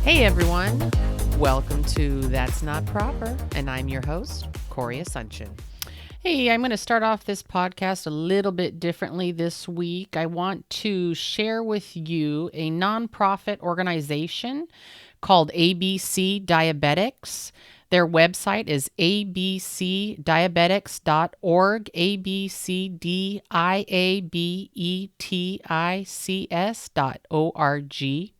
Hey everyone, welcome to That's Not Proper, and I'm your host, Corey Asuncion. Hey, I'm going to start off this podcast a little bit differently this week. I want to share with you a nonprofit organization called ABC Diabetics. Their website is abcdiabetics.org, abcdiabetics.org.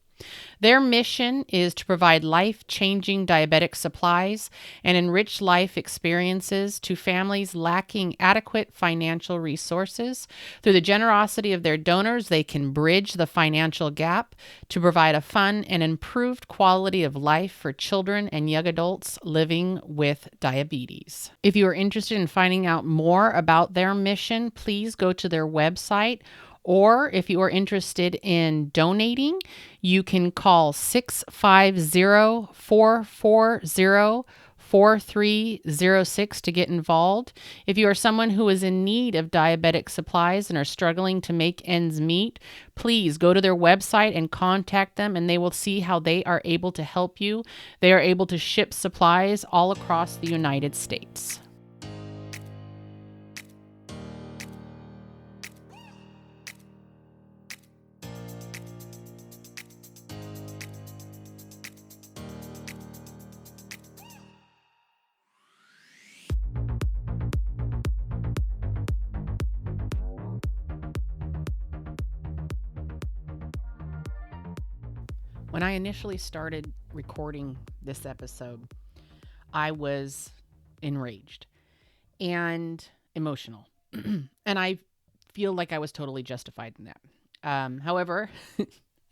Their mission is to provide life-changing diabetic supplies and enrich life experiences to families lacking adequate financial resources. Through the generosity of their donors, they can bridge the financial gap to provide a fun and improved quality of life for children and young adults living with diabetes. If you are interested in finding out more about their mission, please go to their website. Or if you are interested in donating, you can call 650-440-4306 to get involved. If you are someone who is in need of diabetic supplies and are struggling to make ends meet, please go to their website and contact them, and they will see how they are able to help you. They are able to ship supplies all across the United States. When I initially started recording this episode, I was enraged and emotional. And I feel like I was totally justified in that. However,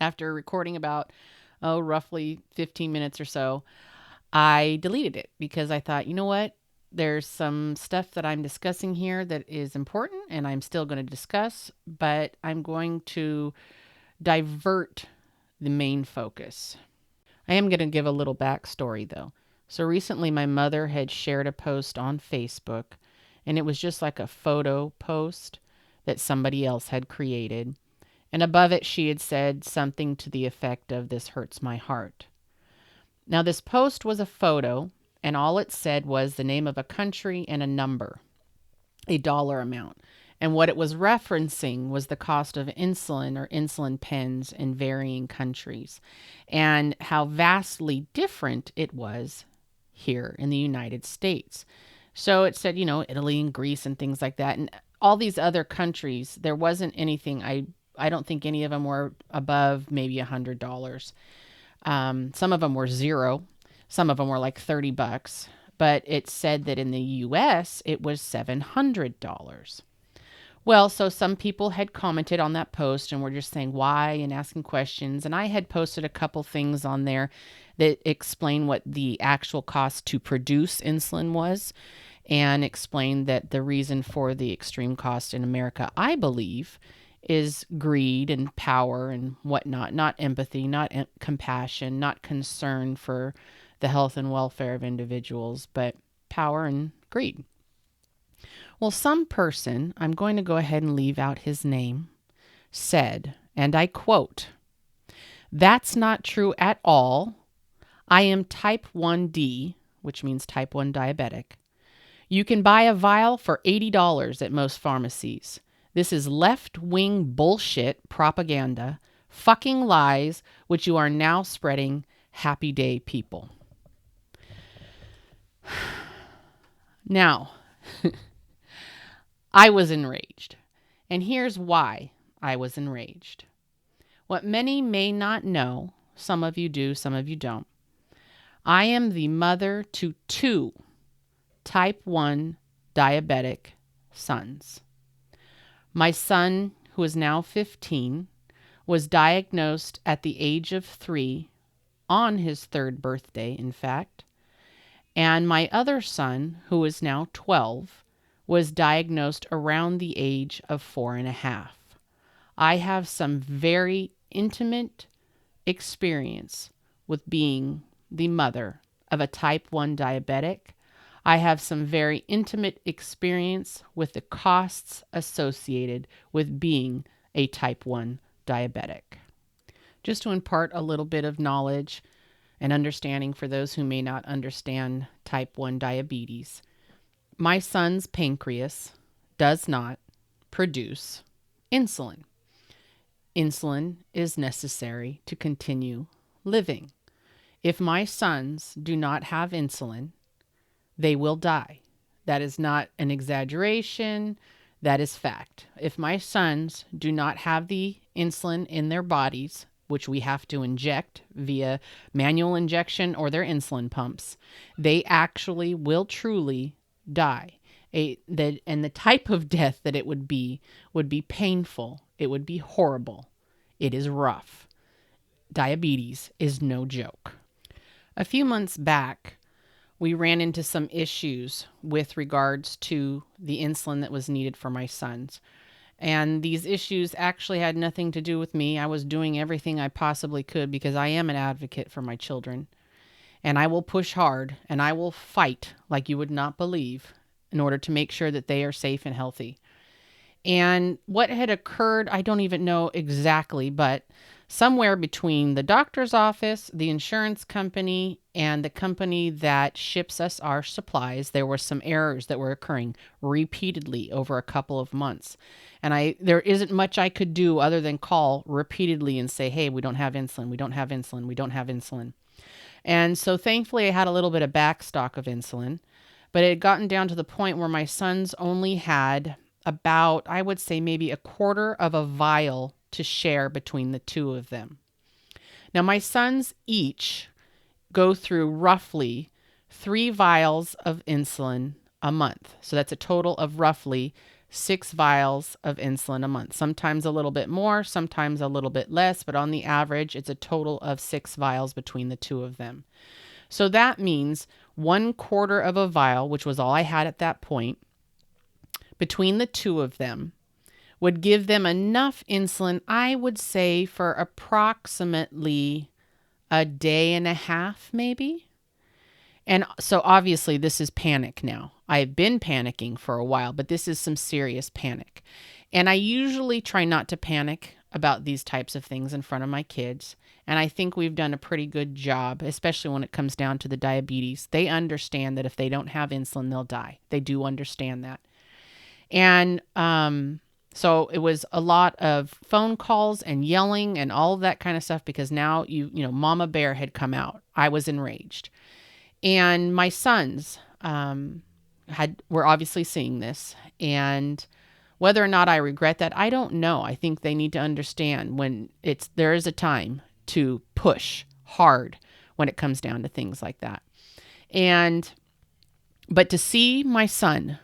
after recording about, roughly 15 minutes or so, I deleted it because I thought, you know what? There's some stuff that I'm discussing here that is important and I'm still going to discuss, but I'm going to divert the main focus. I am going to give a little backstory though. So recently my mother had shared a post on Facebook, and it was just like a photo post that somebody else had created. And above it she had said something to the effect of, "This hurts my heart." Now this post was a photo, and all it said was the name of a country and a number, a dollar amount. And what it was referencing was the cost of insulin or insulin pens in varying countries, and how vastly different it was here in the United States. So it said, Italy and Greece and things like that. And all these other countries, there wasn't anything, I don't think any of them were above maybe $100. Some of them were zero. Some of them were like $30. But it said that in the US, it was $700. Well, so some people had commented on that post and were just saying why and asking questions. And I had posted a couple things on there that explain what the actual cost to produce insulin was, and explained that the reason for the extreme cost in America, I believe, is greed and power and whatnot, not empathy, not compassion, not concern for the health and welfare of individuals, but power and greed. Well, some person, I'm going to go ahead and leave out his name, said, and I quote, "That's not true at all. I am type 1D," which means type 1 diabetic. "You can buy a vial for $80 at most pharmacies. This is left-wing bullshit propaganda, fucking lies, which you are now spreading. Happy day, people." Now, I was enraged. And here's why I was enraged. What many may not know, some of you do, some of you don't, I am the mother to two type 1 diabetic sons. My son, who is now 15, was diagnosed at the age of 3, on his 3rd birthday, in fact. And my other son, who is now 12, was diagnosed around the age of 4.5. I have some very intimate experience with being the mother of a type 1 diabetic. I have some very intimate experience with the costs associated with being a type 1 diabetic. Just to impart a little bit of knowledge, and understanding for those who may not understand type 1 diabetes. My son's pancreas does not produce insulin. Insulin is necessary to continue living. If my sons do not have insulin, they will die. That is not an exaggeration. That is fact. If my sons do not have the insulin in their bodies, which we have to inject via manual injection or their insulin pumps, they actually will truly die. And the type of death that it would be painful. It would be horrible. It is rough. Diabetes is no joke. A few months back, we ran into some issues with regards to the insulin that was needed for my sons. And these issues actually had nothing to do with me. I was doing everything I possibly could because I am an advocate for my children. And I will push hard and I will fight like you would not believe in order to make sure that they are safe and healthy. And what had occurred, I don't even know exactly, but somewhere between the doctor's office, the insurance company, and the company that ships us our supplies, there were some errors that were occurring repeatedly over a couple of months. And there isn't much I could do other than call repeatedly and say, hey, we don't have insulin, we don't have insulin, we don't have insulin. And so thankfully I had a little bit of back stock of insulin, but it had gotten down to the point where my sons only had about, I would say, maybe a quarter of a vial to share between the two of them. Now, my sons each go through roughly 3 vials of insulin a month. So that's a total of roughly 6 vials of insulin a month. Sometimes a little bit more, sometimes a little bit less, but on the average, it's a total of 6 vials between the two of them. So that means 1/4 of a vial, which was all I had at that point, between the two of them would give them enough insulin, I would say, for approximately a day and a half, maybe. And so obviously this is panic now. I've been panicking for a while, but this is some serious panic. And I usually try not to panic about these types of things in front of my kids. And I think we've done a pretty good job, especially when it comes down to the diabetes. They understand that if they don't have insulin, they'll die. They do understand that. And so it was a lot of phone calls and yelling and all of that kind of stuff because now, Mama Bear had come out. I was enraged. And my sons were obviously seeing this. And whether or not I regret that, I don't know. I think they need to understand when there is a time to push hard when it comes down to things like that. But to see my son,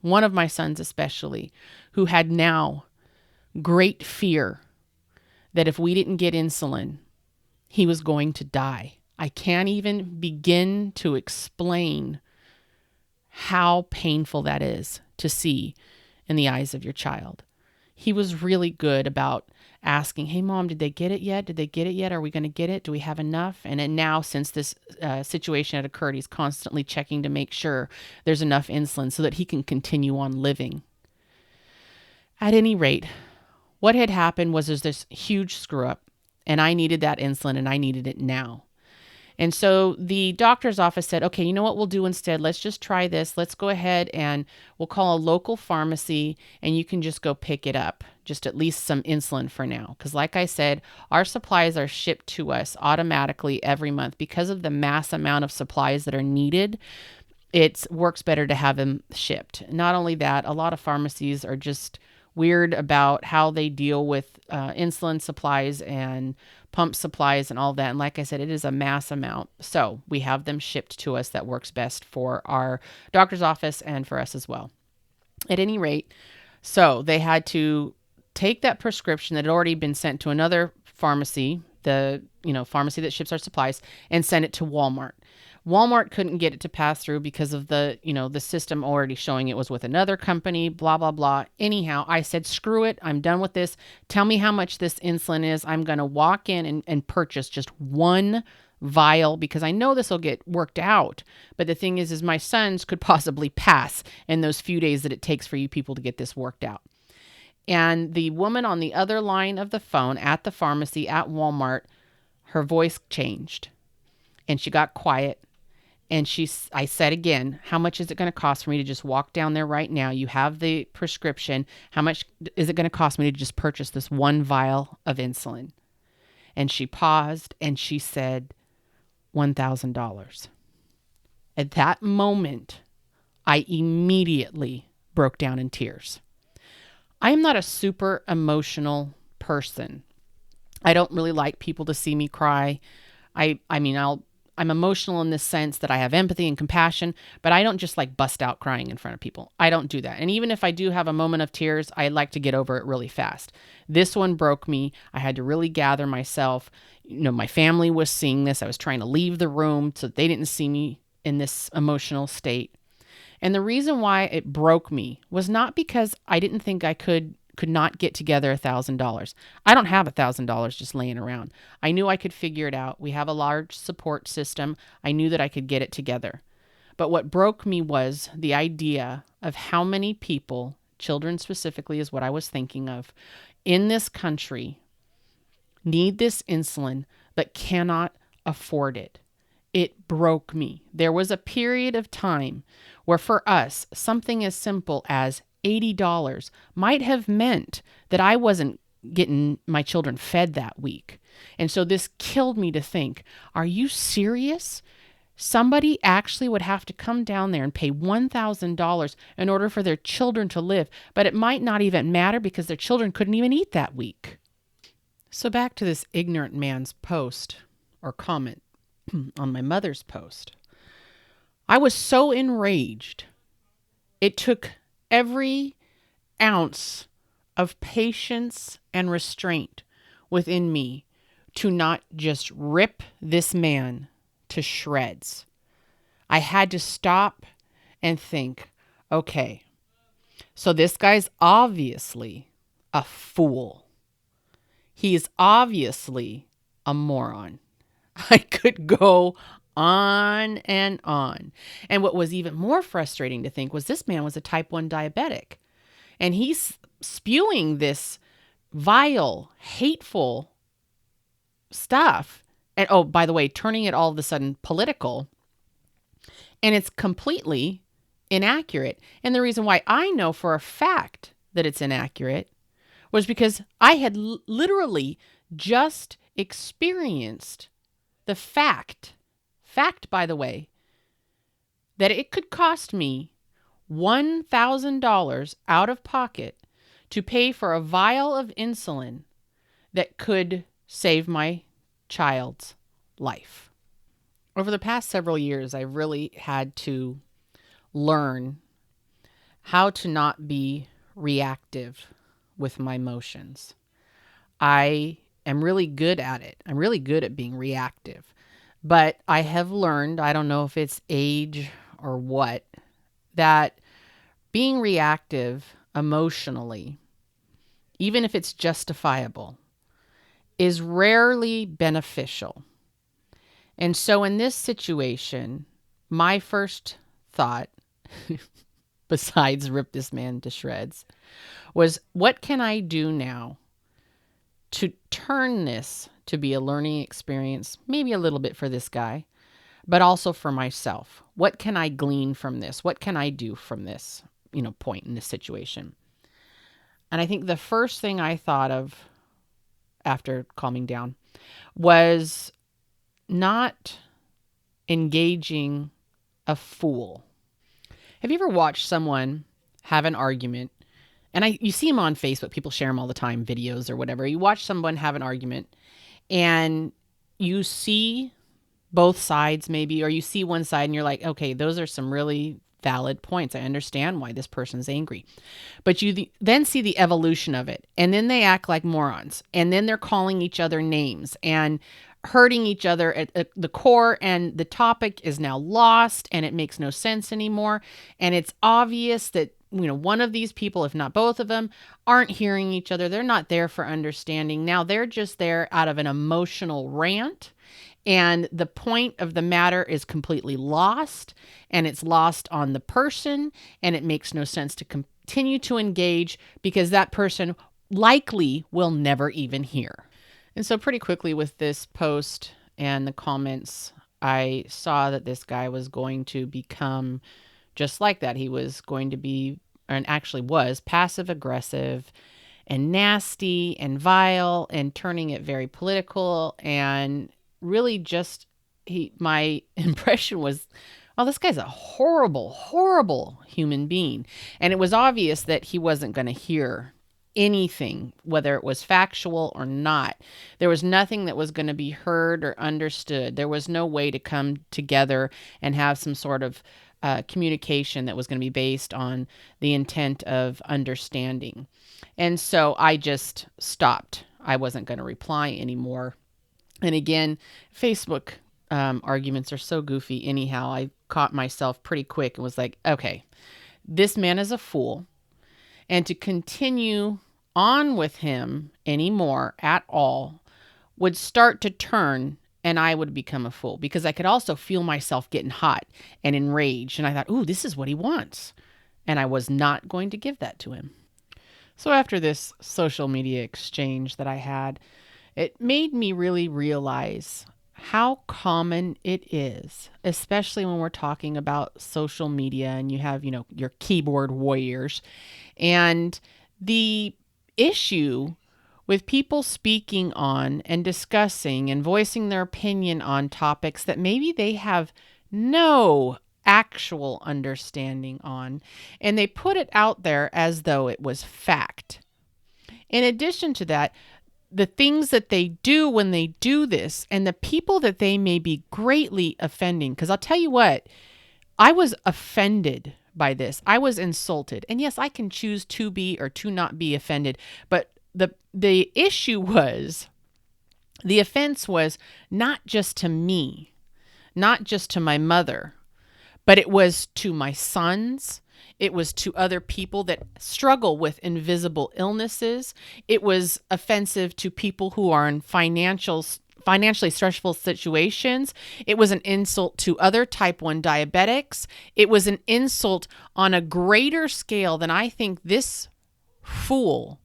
one of my sons especially, who had now great fear that if we didn't get insulin, he was going to die. I can't even begin to explain how painful that is to see in the eyes of your child. He was really good about asking, hey, Mom, did they get it yet? Did they get it yet? Are we going to get it? Do we have enough? And then now, since this situation had occurred, he's constantly checking to make sure there's enough insulin so that he can continue on living. At any rate, what had happened was there's this huge screw up, and I needed that insulin, and I needed it now. And so the doctor's office said, okay, you know what we'll do instead? Let's just try this. Let's go ahead and we'll call a local pharmacy and you can just go pick it up, just at least some insulin for now. Because like I said, our supplies are shipped to us automatically every month because of the mass amount of supplies that are needed. It works better to have them shipped. Not only that, a lot of pharmacies are just weird about how they deal with insulin supplies and pump supplies and all that. And like I said, it is a mass amount. So we have them shipped to us. That works best for our doctor's office and for us as well. At any rate, so they had to take that prescription that had already been sent to another pharmacy, the pharmacy that ships our supplies, and send it to Walmart. Walmart couldn't get it to pass through because of the system already showing it was with another company, blah, blah, blah. Anyhow, I said, screw it. I'm done with this. Tell me how much this insulin is. I'm going to walk in and purchase just 1 vial because I know this will get worked out. But the thing is my sons could possibly pass in those few days that it takes for you people to get this worked out. And the woman on the other line of the phone at the pharmacy at Walmart, her voice changed. And she got quiet. And I said again, how much is it going to cost for me to just walk down there right now? You have the prescription. How much is it going to cost me to just purchase this one vial of insulin? And she paused and she said, $1,000. At that moment, I immediately broke down in tears. I am not a super emotional person. I don't really like people to see me cry. I'm emotional in this sense that I have empathy and compassion, but I don't just like bust out crying in front of people. I don't do that. And even if I do have a moment of tears, I like to get over it really fast. This one broke me. I had to really gather myself. My family was seeing this. I was trying to leave the room so they didn't see me in this emotional state. And the reason why it broke me was not because I didn't think I could not get together $1,000. I don't have $1,000 just laying around. I knew I could figure it out. We have a large support system. I knew that I could get it together. But what broke me was the idea of how many people, children specifically is what I was thinking of, in this country need this insulin but cannot afford it. It broke me. There was a period of time where for us, something as simple as $80 might have meant that I wasn't getting my children fed that week. And so this killed me to think, are you serious? Somebody actually would have to come down there and pay $1,000 in order for their children to live, but it might not even matter because their children couldn't even eat that week. So back to this ignorant man's post or comment on my mother's post. I was so enraged. It took every ounce of patience and restraint within me to not just rip this man to shreds. I had to stop and think, okay, so this guy's obviously a fool. He's obviously a moron. I could go on and on. And what was even more frustrating to think was this man was a type 1 diabetic. And he's spewing this vile, hateful stuff. And oh, by the way, turning it all of a sudden political. And it's completely inaccurate. And the reason why I know for a fact that it's inaccurate was because I had literally just experienced the fact, by the way, that it could cost me $1,000 out of pocket to pay for a vial of insulin that could save my child's life. Over the past several years, I really had to learn how to not be reactive with my emotions. I am really good at it. I'm really good at being reactive. But I have learned, I don't know if it's age or what, that being reactive emotionally, even if it's justifiable, is rarely beneficial. And so in this situation, my first thought, besides rip this man to shreds, was what can I do now to turn this to be a learning experience, maybe a little bit for this guy, but also for myself? What can I glean from this? What can I do from this, point in this situation? And I think the first thing I thought of after calming down was not engaging a fool. Have you ever watched someone have an argument? And you see them on Facebook. People share them all the time, videos or whatever. You watch someone have an argument and you see both sides maybe, or you see one side and you're like, okay, those are some really valid points. I understand why this person's angry. But you then see the evolution of it. And then they act like morons. And then they're calling each other names and hurting each other at the core. And the topic is now lost and it makes no sense anymore. And it's obvious that one of these people, if not both of them, aren't hearing each other. They're not there for understanding. Now they're just there out of an emotional rant. And the point of the matter is completely lost. And it's lost on the person. And it makes no sense to continue to engage because that person likely will never even hear. And so pretty quickly with this post and the comments, I saw that this guy was going to become just like that. He was going to be, and actually was, passive aggressive and nasty and vile and turning it very political. And really just, my impression was, oh, this guy's a horrible, horrible human being. And it was obvious that he wasn't going to hear anything, whether it was factual or not. There was nothing that was going to be heard or understood. There was no way to come together and have some sort of communication that was going to be based on the intent of understanding. And so I just stopped. I wasn't going to reply anymore. And again, Facebook arguments are so goofy anyhow. I caught myself pretty quick and was like, okay, this man is a fool. And to continue on with him anymore at all would start to turn, and I would become a fool, because I could also feel myself getting hot and enraged. And I thought, ooh, this is what he wants. And I was not going to give that to him. So after this social media exchange that I had, it made me really realize how common it is, especially when we're talking about social media and you have, your keyboard warriors, and the issue with people speaking on and discussing and voicing their opinion on topics that maybe they have no actual understanding on, and they put it out there as though it was fact. In addition to that, the things that they do when they do this, and the people that they may be greatly offending. Because I'll tell you what, I was offended by this. I was insulted. And yes, I can choose to be or to not be offended. But the issue was, the offense was not just to me, not just to my mother, but it was to my sons. It was to other people that struggle with invisible illnesses. It was offensive to people who are in financially stressful situations. It was an insult to other type 1 diabetics. It was an insult on a greater scale than I think this fool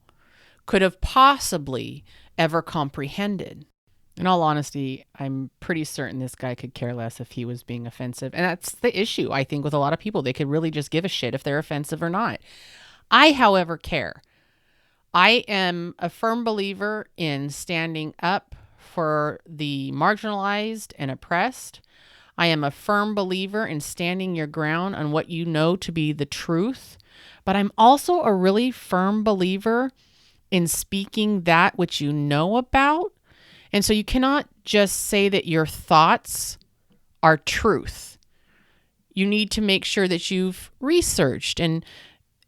could have possibly ever comprehended. In all honesty, I'm pretty certain this guy could care less if he was being offensive. And that's the issue, I think, with a lot of people. They could really just give a shit if they're offensive or not. I, however, care. I am a firm believer in standing up for the marginalized and oppressed. I am a firm believer in standing your ground on what you know to be the truth. But I'm also a really firm believer in speaking that which you know about. And so you cannot just say that your thoughts are truth. You need to make sure that you've researched and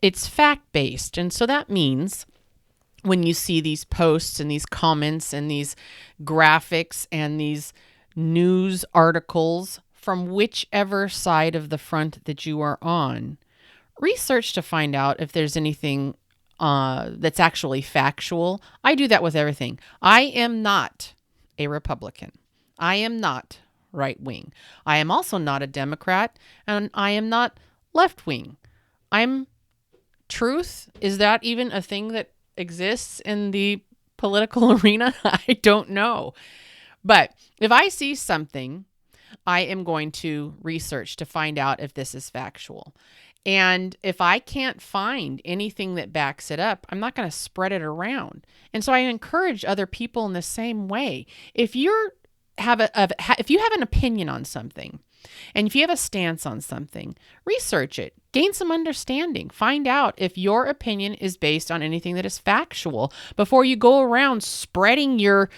it's fact-based. And so that means when you see these posts and these comments and these graphics and these news articles from whichever side of the front that you are on, research to find out if there's anything that's actually factual. I do that with everything. I am not a Republican. I am not right wing. I am also not a Democrat, and I am not left wing. I'm truth. Is that even a thing that exists in the political arena? I don't know. But if I see something, I am going to research to find out if this is factual. And if I can't find anything that backs it up, I'm not going to spread it around. And so I encourage other people in the same way. If you have an opinion on something, and if you have a stance on something, research it, gain some understanding, find out if your opinion is based on anything that is factual before you go around spreading your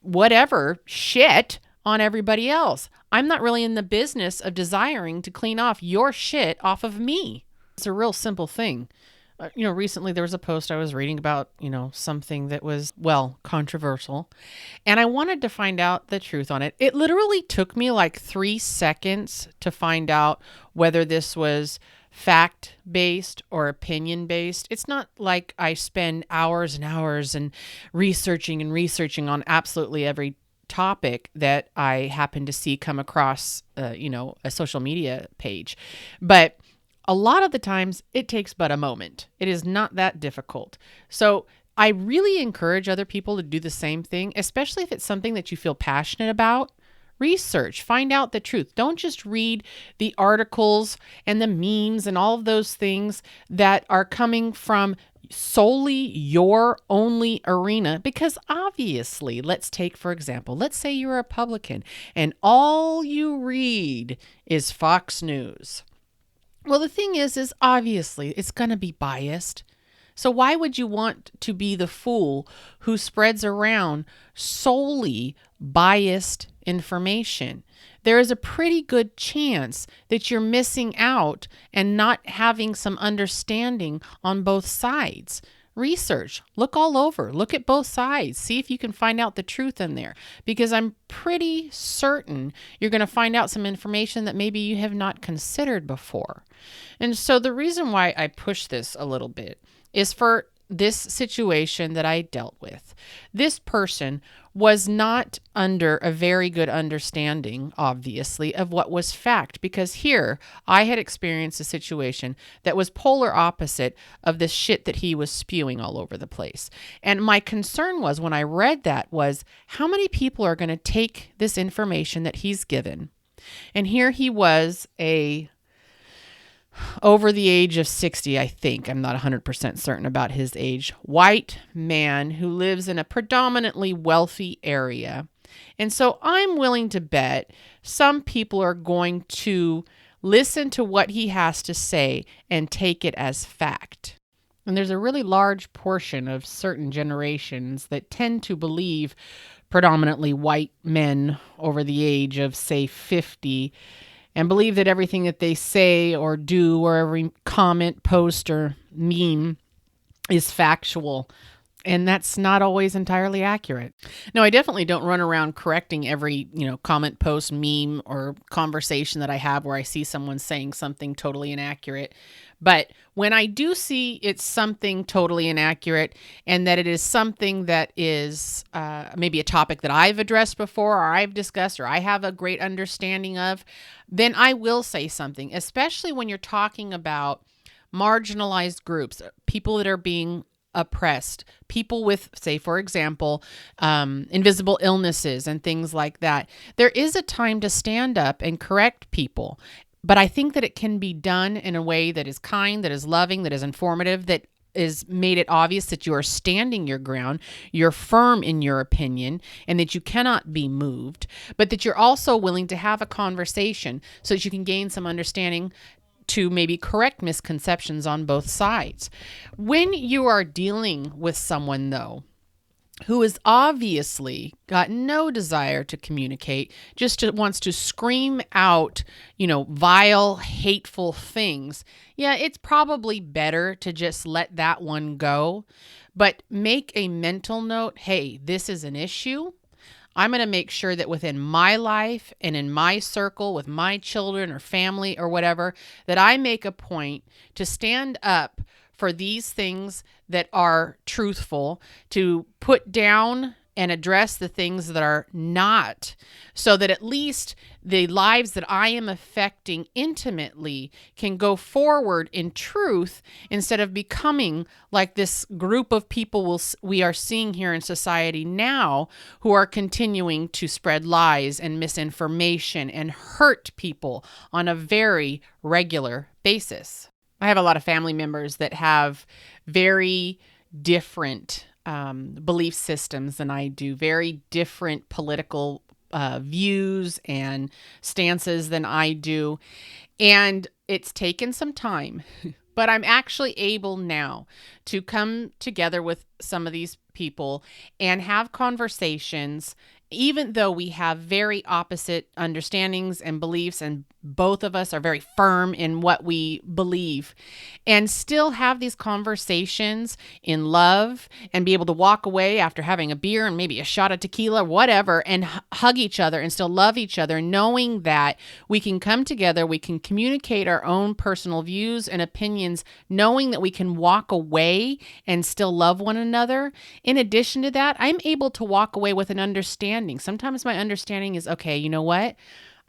whatever shit on everybody else. I'm not really in the business of desiring to clean off your shit off of me. It's a real simple thing. Recently there was a post I was reading about, something that was, controversial. And I wanted to find out the truth on it. It literally took me like 3 seconds to find out whether this was fact-based or opinion-based. It's not like I spend hours and hours and researching on absolutely every topic that I happen to see come across, a social media page. But a lot of the times it takes but a moment. It is not that difficult. So I really encourage other people to do the same thing, especially if it's something that you feel passionate about. Research, find out the truth. Don't just read the articles and the memes and all of those things that are coming from solely your only arena, because obviously, let's take for example, let's say you're a Republican and all you read is Fox News. Well, the thing is obviously it's going to be biased. So why would you want to be the fool who spreads around solely biased information? There is a pretty good chance that you're missing out and not having some understanding on both sides. Research, look all over, look at both sides, see if you can find out the truth in there, because I'm pretty certain you're going to find out some information that maybe you have not considered before. And so the reason why I push this a little bit is for this situation that I dealt with. This person was not under a very good understanding, obviously, of what was fact, because here I had experienced a situation that was polar opposite of the shit that he was spewing all over the place. And my concern was, when I read that, was how many people are going to take this information that he's given? And here he was, over the age of 60, I think. I'm not 100% certain about his age. White man who lives in a predominantly wealthy area. And so I'm willing to bet some people are going to listen to what he has to say and take it as fact. And there's a really large portion of certain generations that tend to believe, predominantly white men over the age of, say, 50, and believe that everything that they say or do, or every comment, post, or meme is factual. And that's not always entirely accurate. No, I definitely don't run around correcting every, comment, post, meme, or conversation that I have where I see someone saying something totally inaccurate. But when I do see it's something totally inaccurate, and that it is something that is maybe a topic that I've addressed before, or I've discussed, or I have a great understanding of, then I will say something, especially when you're talking about marginalized groups, people that are being oppressed, people with, say, for example, invisible illnesses and things like that. There is a time to stand up and correct people. But I think that it can be done in a way that is kind, that is loving, that is informative, that is made it obvious that you are standing your ground, you're firm in your opinion, and that you cannot be moved, but that you're also willing to have a conversation so that you can gain some understanding to maybe correct misconceptions on both sides. When you are dealing with someone, though, who has obviously got no desire to communicate, just wants to scream out, vile, hateful things, yeah, it's probably better to just let that one go. But make a mental note, hey, this is an issue. I'm going to make sure that within my life and in my circle with my children or family or whatever, that I make a point to stand up for these things that are truthful, to put down and address the things that are not, so that at least the lives that I am affecting intimately can go forward in truth, instead of becoming like this group of people we are seeing here in society now, who are continuing to spread lies and misinformation and hurt people on a very regular basis. I have a lot of family members that have very different belief systems than I do, very different political views and stances than I do. And it's taken some time, but I'm actually able now to come together with some of these people and have conversations, even though we have very opposite understandings and beliefs, and both of us are very firm in what we believe, and still have these conversations in love, and be able to walk away after having a beer and maybe a shot of tequila, whatever, and hug each other and still love each other, knowing that we can come together, we can communicate our own personal views and opinions, knowing that we can walk away and still love one another. In addition to that, I'm able to walk away with an understanding. Sometimes my understanding is, okay, you know what?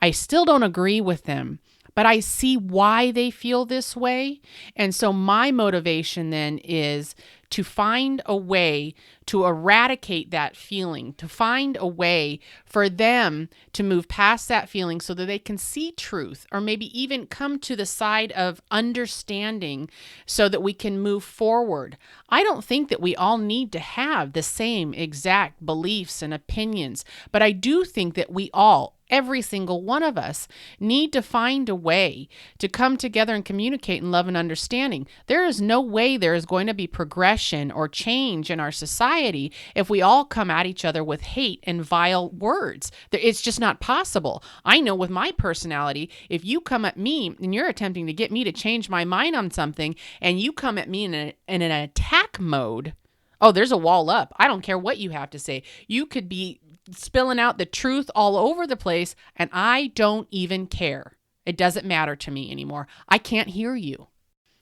I still don't agree with them, but I see why they feel this way. And so my motivation then is to find a way to eradicate that feeling, to find a way for them to move past that feeling so that they can see truth, or maybe even come to the side of understanding so that we can move forward. I don't think that we all need to have the same exact beliefs and opinions, but I do think that we all, every single one of us, need to find a way to come together and communicate in love and understanding. There is no way there is going to be progression or change in our society if we all come at each other with hate and vile words. It's just not possible. I know with my personality, if you come at me and you're attempting to get me to change my mind on something, and you come at me in an attack mode, oh, there's a wall up. I don't care what you have to say. You could be spilling out the truth all over the place, and I don't even care. It doesn't matter to me anymore. I can't hear you.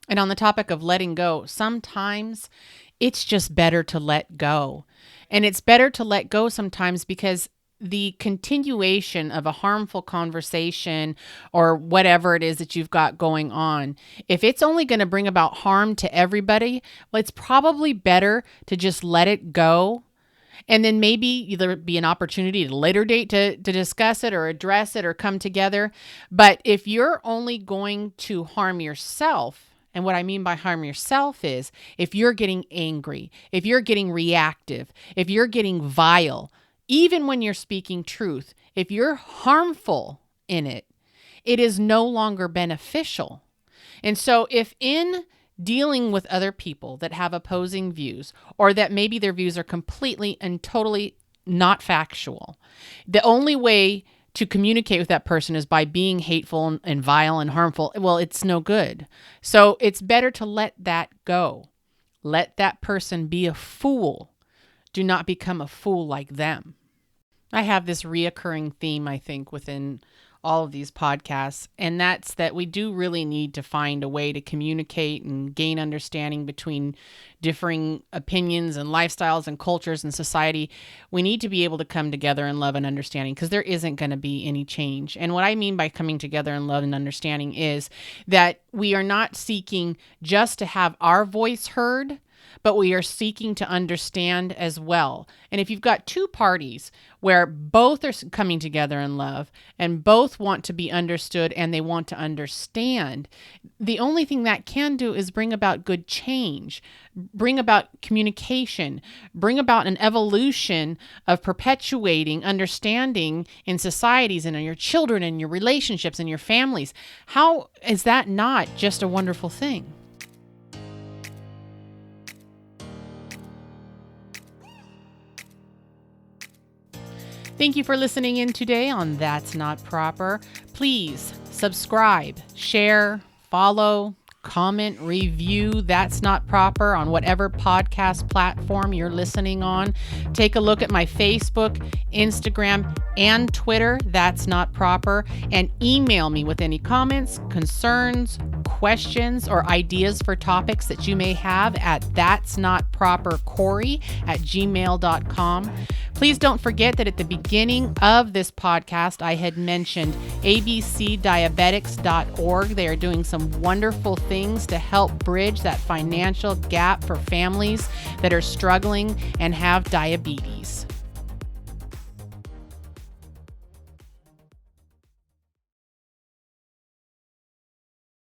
And on the topic of letting go, sometimes it's just better to let go. And it's better to let go sometimes because the continuation of a harmful conversation or whatever it is that you've got going on, if it's only going to bring about harm to everybody, well, it's probably better to just let it go. And then maybe there'll be an opportunity at a later date to discuss it or address it or come together. But if you're only going to harm yourself, and what I mean by harm yourself is if you're getting angry, if you're getting reactive, if you're getting vile, even when you're speaking truth, if you're harmful in it, it is no longer beneficial. And so if in dealing with other people that have opposing views, or that maybe their views are completely and totally not factual, the only way to communicate with that person is by being hateful and vile and harmful, well, it's no good. So it's better to let that go. Let that person be a fool. Do not become a fool like them. I have this reoccurring theme, I think, within all of these podcasts, and that's that we do really need to find a way to communicate and gain understanding between differing opinions and lifestyles and cultures and society. We need to be able to come together in love and understanding, because there isn't going to be any change. And what I mean by coming together in love and understanding is that we are not seeking just to have our voice heard, but we are seeking to understand as well. And if you've got two parties where both are coming together in love and both want to be understood and they want to understand, the only thing that can do is bring about good change, bring about communication, bring about an evolution of perpetuating understanding in societies and in your children and your relationships and your families. How is that not just a wonderful thing? Thank you for listening in today on That's Not Proper. Please subscribe, share, follow, comment, review That's Not Proper on whatever podcast platform you're listening on. Take a look at my Facebook, Instagram, and Twitter, That's Not Proper, and email me with any comments, concerns, questions, or ideas for topics that you may have at that'snotpropercorey@gmail.com. Please don't forget that at the beginning of this podcast, I had mentioned abcdiabetics.org. They are doing some wonderful things to help bridge that financial gap for families that are struggling and have diabetes.